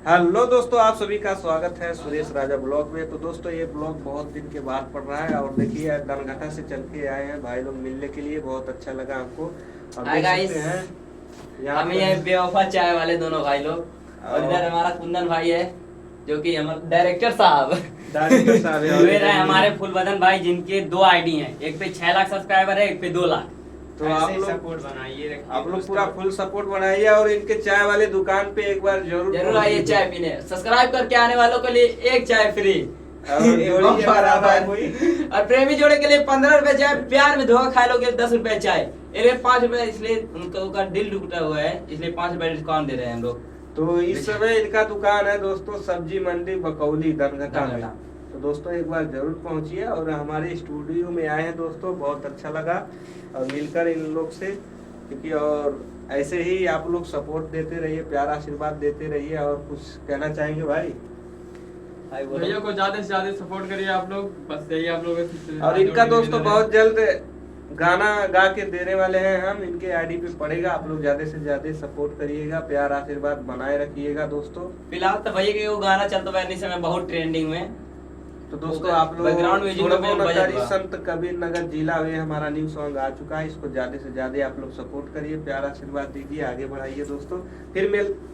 Hello दोस्तों, आप सभी का स्वागत है सुरेश राजा ब्लॉग में। तो दोस्तों ये ब्लॉग बहुत दिन के बाद पड़ रहा है और देखिए दनघटा से चल के आए हैं भाई लोग मिलने के लिए। बहुत अच्छा लगा हमको। और हाय देख गाइस, सकते हैं यहाँ हम पे ये बेवफा चाय वाले दोनों भाई लोग और इधर और हमारा कुंदन भाई है जो कि हमारे डायरेक्टर साहब। डायरेक्टर साहब है और फिर है इधर हमारे फुलबदन भाई जिनके 2 आईडी हैं, एक पे 6 लाख सब्सक्राइबर है, एक पे 2 लाख। तो आप लोग सपोर्ट बनाइए, आप लोग पूरा फुल सपोर्ट बनाइए और इनके चाय वाले दुकान पे एक बार जरूर जरूर आइए पहुंचिए। चाय पीने। सब्सक्राइब करके आने वालों के लिए एक चाय फ्री। और जोड़ी हमारा भाई कोई और प्रेमी जोड़े के लिए 15 रुपए चाय, प्यार में धोखा खा लोगे 10 रुपए चाय। ये 5 रुपए, इसलिए उनका दिल टूटा हुआ है, इसलिए 5 रुपए डिस्काउंट दे रहे हैं हम लोग। तो इस समय इनका दुकान है दोस्तों सब्जी मंडी बकौली दनघटा में। तो दोस्तों एक बार जरूर पहुंचिए और हमारे स्टूडियो में आए हैं दोस्तों, बहुत अच्छा लगा और मिलकर इन लोग से। क्योंकि और ऐसे ही आप लोग सपोर्ट देते रहिए, प्यार आशीर्वाद देते रहिए। और कुछ कहना चाहेंगे भाई? भैया को ज्यादा से ज्यादा सपोर्ट करिए आप लोग, बस यही आप लोगों से। और इनका दोस्तों बहुत जल्द गाना गा के देने वाले हैं हम, इनके आईडी पे पड़ेगा। आप लोग ज्यादा से ज्यादा सपोर्ट करिएगा, प्यार आशीर्वाद बनाए रखिएगा दोस्तों। फिलहाल तो भैया के वो गाना चलता है इस समय बहुत ट्रेंडिंग में। तो दोस्तों आप लोग बैकग्राउंड म्यूजिक में छोड़ो न बजा करी हुआ। संत कबीर नगर जिला में हमारा न्यू सॉन्ग आ चुका है। इसको ज्यादा से ज्यादा आप लोग सपोर्ट करिए, प्यार आशीर्वाद दीजिए, आगे बढ़ाइए दोस्तों। फिर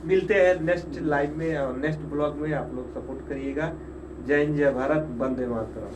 मिलते हैं नेक्स्ट लाइव में और नेक्स्ट ब्लॉग में। आप लोग सपोर्ट करिएगा। जय हिंद, जय भारत, वंदे मातरम।